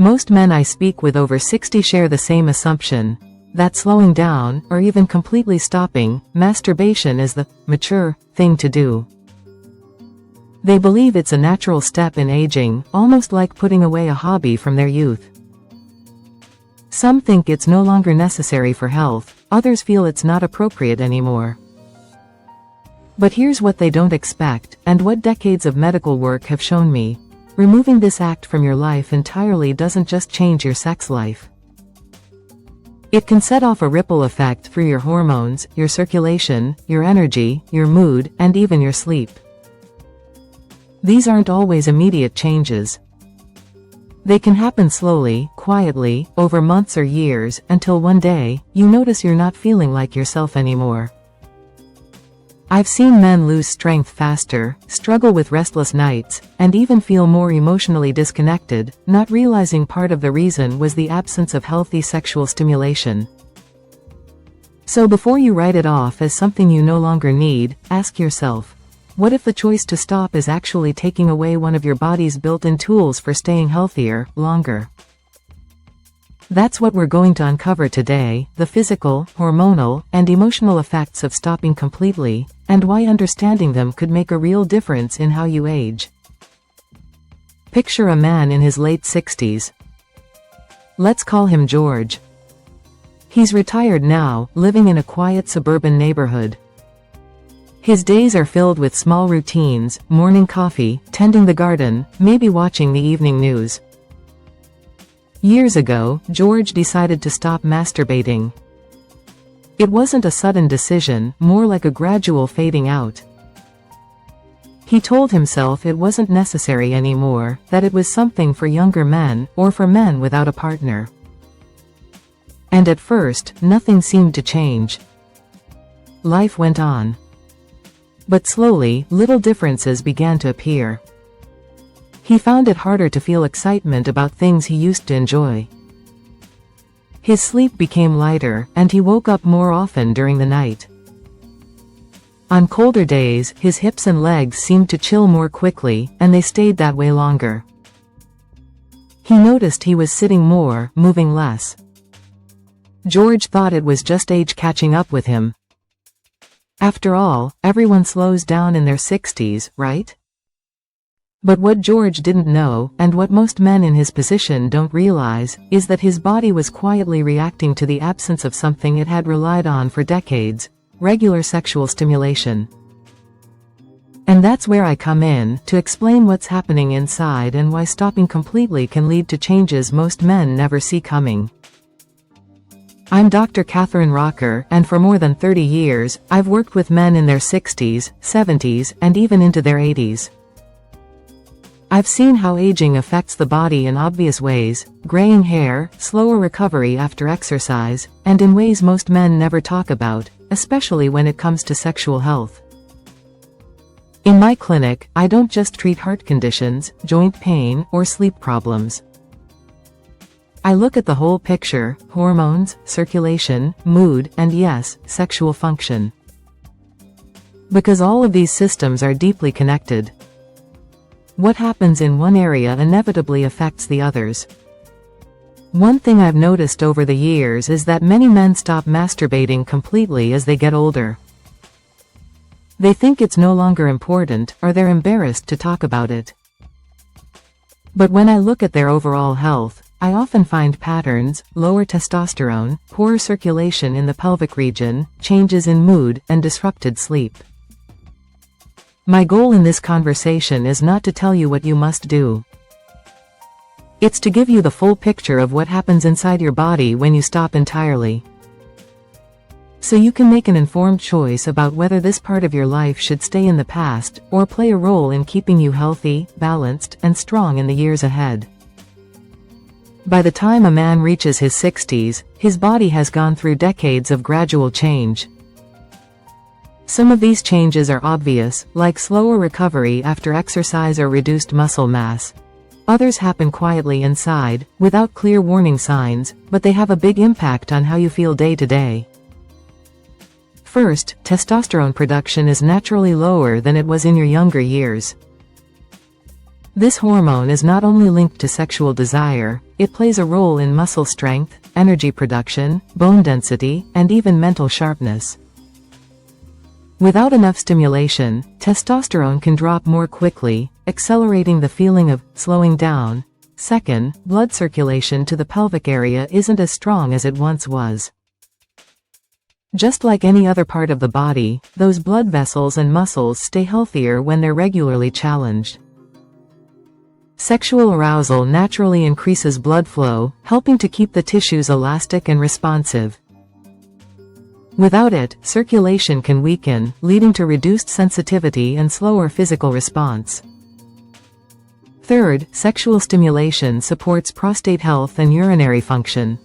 Most men I speak with over 60 share the same assumption, that slowing down, or even completely stopping, masturbation is the mature thing to do. They believe it's a natural step in aging, almost like putting away a hobby from their youth. Some think it's no longer necessary for health, others feel it's not appropriate anymore. But here's what they don't expect, and what decades of medical work have shown me. Removing this act from your life entirely doesn't just change your sex life. It can set off a ripple effect through your hormones, your circulation, your energy, your mood, and even your sleep. These aren't always immediate changes. They can happen slowly, quietly, over months or years, until one day, you notice you're not feeling like yourself anymore. I've seen men lose strength faster, struggle with restless nights, and even feel more emotionally disconnected, not realizing part of the reason was the absence of healthy sexual stimulation. So before you write it off as something you no longer need, ask yourself, what if the choice to stop is actually taking away one of your body's built-in tools for staying healthier, longer? That's what we're going to uncover today, the physical, hormonal, and emotional effects of stopping completely, and why understanding them could make a real difference in how you age. Picture a man in his late 60s. Let's call him George. He's retired now, living in a quiet suburban neighborhood. His days are filled with small routines, morning coffee, tending the garden, maybe watching the evening news. Years ago, George decided to stop masturbating. It wasn't a sudden decision, more like a gradual fading out. He told himself it wasn't necessary anymore, that it was something for younger men, or for men without a partner. And at first, nothing seemed to change. Life went on. But slowly, little differences began to appear. He found it harder to feel excitement about things he used to enjoy. His sleep became lighter, and he woke up more often during the night. On colder days, his hips and legs seemed to chill more quickly, and they stayed that way longer. He noticed he was sitting more, moving less. George thought it was just age catching up with him. After all, everyone slows down in their 60s, right? But what George didn't know, and what most men in his position don't realize, is that his body was quietly reacting to the absence of something it had relied on for decades, regular sexual stimulation. And that's where I come in, to explain what's happening inside and why stopping completely can lead to changes most men never see coming. I'm Dr. Katherine Rocker, and for more than 30 years, I've worked with men in their 60s, 70s, and even into their 80s. I've seen how aging affects the body in obvious ways, graying hair, slower recovery after exercise, and in ways most men never talk about, especially when it comes to sexual health. In my clinic, I don't just treat heart conditions, joint pain, or sleep problems. I look at the whole picture: hormones, circulation, mood, and yes, sexual function. Because all of these systems are deeply connected. What happens in one area inevitably affects the others. One thing I've noticed over the years is that many men stop masturbating completely as they get older. They think it's no longer important, or they're embarrassed to talk about it. But when I look at their overall health, I often find patterns: lower testosterone, poorer circulation in the pelvic region, changes in mood, and disrupted sleep. My goal in this conversation is not to tell you what you must do. It's to give you the full picture of what happens inside your body when you stop entirely. So you can make an informed choice about whether this part of your life should stay in the past, or play a role in keeping you healthy, balanced, and strong in the years ahead. By the time a man reaches his 60s, his body has gone through decades of gradual change. Some of these changes are obvious, like slower recovery after exercise or reduced muscle mass. Others happen quietly inside, without clear warning signs, but they have a big impact on how you feel day to day. First, testosterone production is naturally lower than it was in your younger years. This hormone is not only linked to sexual desire, it plays a role in muscle strength, energy production, bone density, and even mental sharpness. Without enough stimulation, testosterone can drop more quickly, accelerating the feeling of slowing down. Second, blood circulation to the pelvic area isn't as strong as it once was. Just like any other part of the body, those blood vessels and muscles stay healthier when they're regularly challenged. Sexual arousal naturally increases blood flow, helping to keep the tissues elastic and responsive. Without it, circulation can weaken, leading to reduced sensitivity and slower physical response. Third, sexual stimulation supports prostate health and urinary function.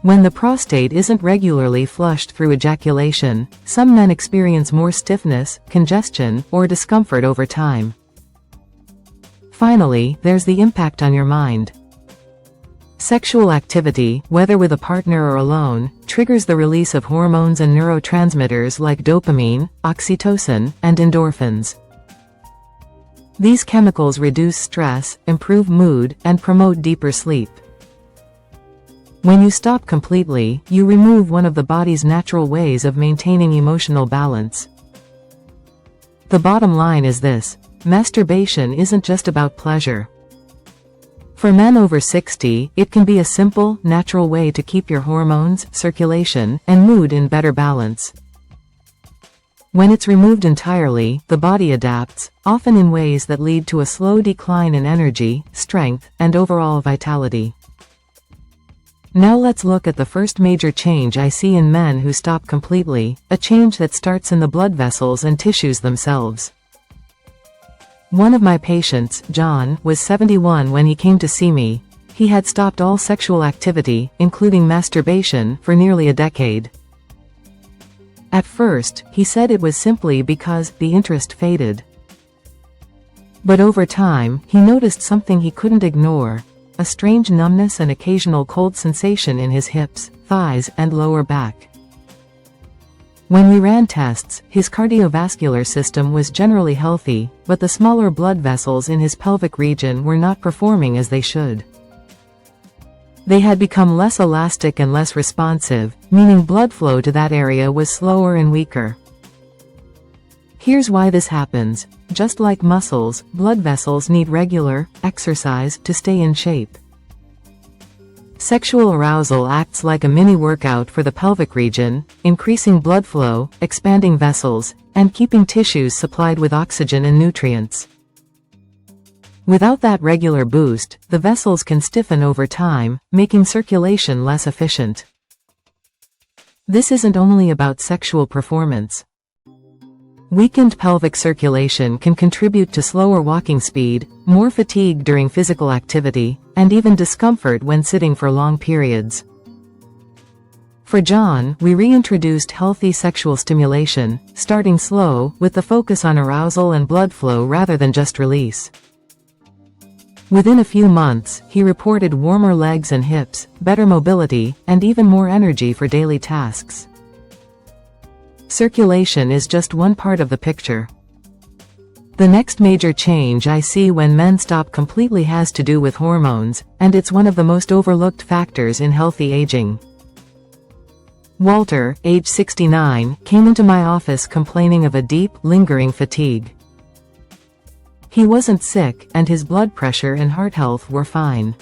When the prostate isn't regularly flushed through ejaculation, some men experience more stiffness, congestion, or discomfort over time. Finally, there's the impact on your mind. Sexual activity, whether with a partner or alone, triggers the release of hormones and neurotransmitters like dopamine, oxytocin, and endorphins. These chemicals reduce stress, improve mood, and promote deeper sleep. When you stop completely, you remove one of the body's natural ways of maintaining emotional balance. The bottom line is this: masturbation isn't just about pleasure. For men over 60, it can be a simple, natural way to keep your hormones, circulation, and mood in better balance. When it's removed entirely, the body adapts, often in ways that lead to a slow decline in energy, strength, and overall vitality. Now let's look at the first major change I see in men who stop completely, a change that starts in the blood vessels and tissues themselves. One of my patients, John, was 71 when he came to see me. He had stopped all sexual activity, including masturbation, for nearly a decade. At first, he said it was simply because the interest faded. But over time, he noticed something he couldn't ignore: a strange numbness and occasional cold sensation in his hips, thighs, and lower back. When we ran tests, his cardiovascular system was generally healthy, but the smaller blood vessels in his pelvic region were not performing as they should. They had become less elastic and less responsive, meaning blood flow to that area was slower and weaker. Here's why this happens. Just like muscles, blood vessels need regular exercise to stay in shape. Sexual arousal acts like a mini workout for the pelvic region, increasing blood flow, expanding vessels, and keeping tissues supplied with oxygen and nutrients. Without that regular boost, the vessels can stiffen over time, making circulation less efficient. This isn't only about sexual performance. Weakened pelvic circulation can contribute to slower walking speed, more fatigue during physical activity, and even discomfort when sitting for long periods. For John, we reintroduced healthy sexual stimulation, starting slow, with the focus on arousal and blood flow rather than just release. Within a few months, he reported warmer legs and hips, better mobility, and even more energy for daily tasks. Circulation is just one part of the picture. The next major change I see when men stop completely has to do with hormones, and it's one of the most overlooked factors in healthy aging. Walter, age 69, came into my office complaining of a deep, lingering fatigue. He wasn't sick, and his blood pressure and heart health were fine.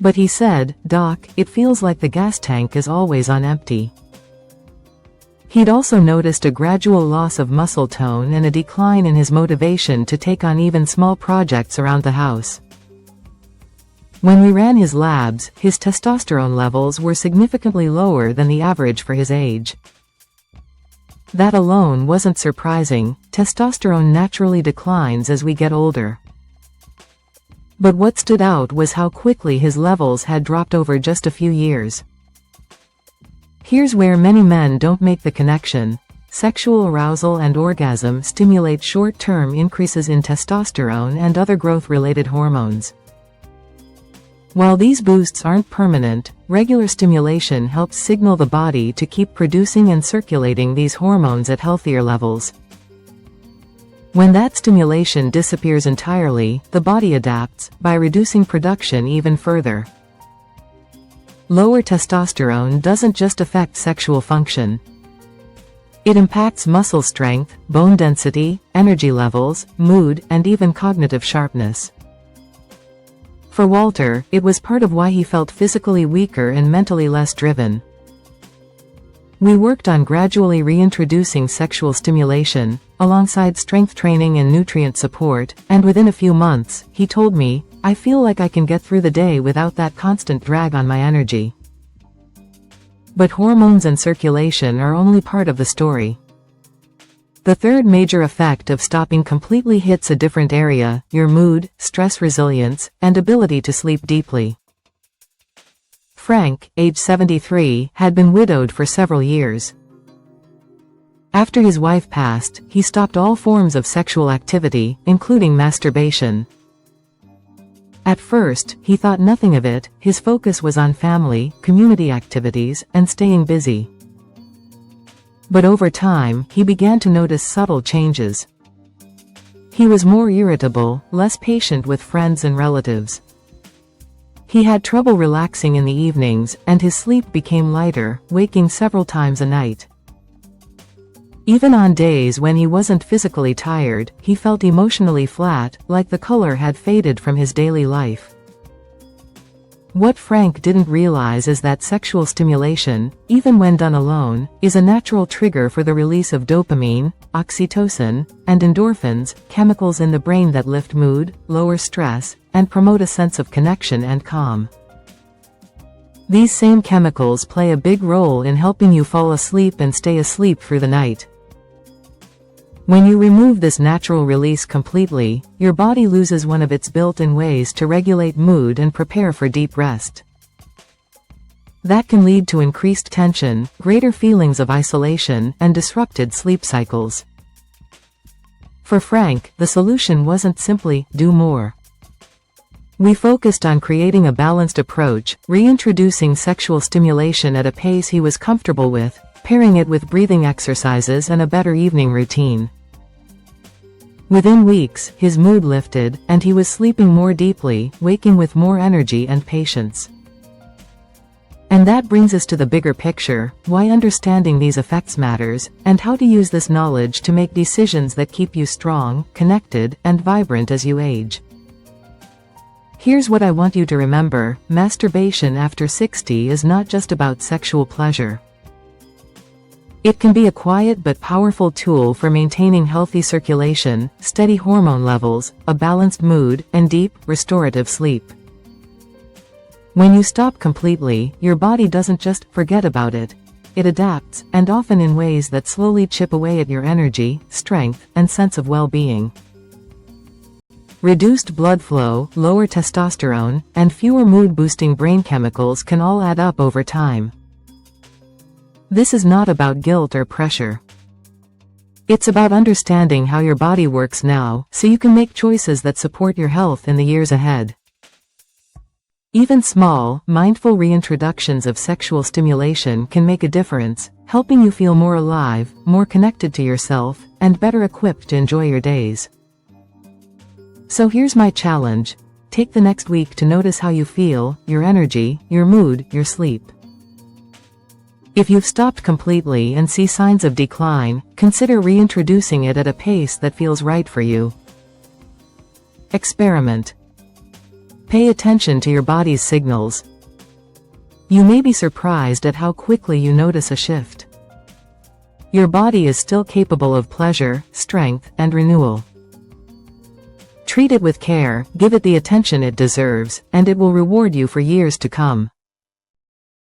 But he said, "Doc, it feels like the gas tank is always on empty." He'd also noticed a gradual loss of muscle tone and a decline in his motivation to take on even small projects around the house. When we ran his labs, his testosterone levels were significantly lower than the average for his age. That alone wasn't surprising. Testosterone naturally declines as we get older. But what stood out was how quickly his levels had dropped over just a few years. Here's where many men don't make the connection. Sexual arousal and orgasm stimulate short-term increases in testosterone and other growth-related hormones. While these boosts aren't permanent, regular stimulation helps signal the body to keep producing and circulating these hormones at healthier levels. When that stimulation disappears entirely, the body adapts, by reducing production even further. Lower testosterone doesn't just affect sexual function. It impacts muscle strength, bone density, energy levels, mood, and even cognitive sharpness. For Walter, it was part of why he felt physically weaker and mentally less driven. We worked on gradually reintroducing sexual stimulation, alongside strength training and nutrient support, and within a few months, he told me, "I feel like I can get through the day without that constant drag on my energy." But hormones and circulation are only part of the story. The third major effect of stopping completely hits a different area: your mood, stress resilience, and ability to sleep deeply. Frank, age 73, had been widowed for several years. After his wife passed, he stopped all forms of sexual activity, including masturbation. At first, he thought nothing of it. His focus was on family, community activities, and staying busy. But over time, he began to notice subtle changes. He was more irritable, less patient with friends and relatives. He had trouble relaxing in the evenings, and his sleep became lighter, waking several times a night. Even on days when he wasn't physically tired, he felt emotionally flat, like the color had faded from his daily life. What Frank didn't realize is that sexual stimulation, even when done alone, is a natural trigger for the release of dopamine, oxytocin, and endorphins, chemicals in the brain that lift mood, lower stress, and promote a sense of connection and calm. These same chemicals play a big role in helping you fall asleep and stay asleep through the night. When you remove this natural release completely, your body loses one of its built-in ways to regulate mood and prepare for deep rest. That can lead to increased tension, greater feelings of isolation, and disrupted sleep cycles. For Frank, the solution wasn't simply, do more. We focused on creating a balanced approach, reintroducing sexual stimulation at a pace he was comfortable with, pairing it with breathing exercises and a better evening routine. Within weeks, his mood lifted, and he was sleeping more deeply, waking with more energy and patience. And that brings us to the bigger picture: why understanding these effects matters, and how to use this knowledge to make decisions that keep you strong, connected, and vibrant as you age. Here's what I want you to remember: masturbation after 60 is not just about sexual pleasure. It can be a quiet but powerful tool for maintaining healthy circulation, steady hormone levels, a balanced mood, and deep, restorative sleep. When you stop completely, your body doesn't just forget about it. It adapts, and often in ways that slowly chip away at your energy, strength, and sense of well-being. Reduced blood flow, lower testosterone, and fewer mood-boosting brain chemicals can all add up over time. This is not about guilt or pressure. It's about understanding how your body works now, so you can make choices that support your health in the years ahead. Even small, mindful reintroductions of sexual stimulation can make a difference, helping you feel more alive, more connected to yourself, and better equipped to enjoy your days. So here's my challenge: take the next week to notice how you feel, your energy, your mood, your sleep. If you've stopped completely and see signs of decline, consider reintroducing it at a pace that feels right for you. Experiment. Pay attention to your body's signals. You may be surprised at how quickly you notice a shift. Your body is still capable of pleasure, strength, and renewal. Treat it with care, give it the attention it deserves, and it will reward you for years to come.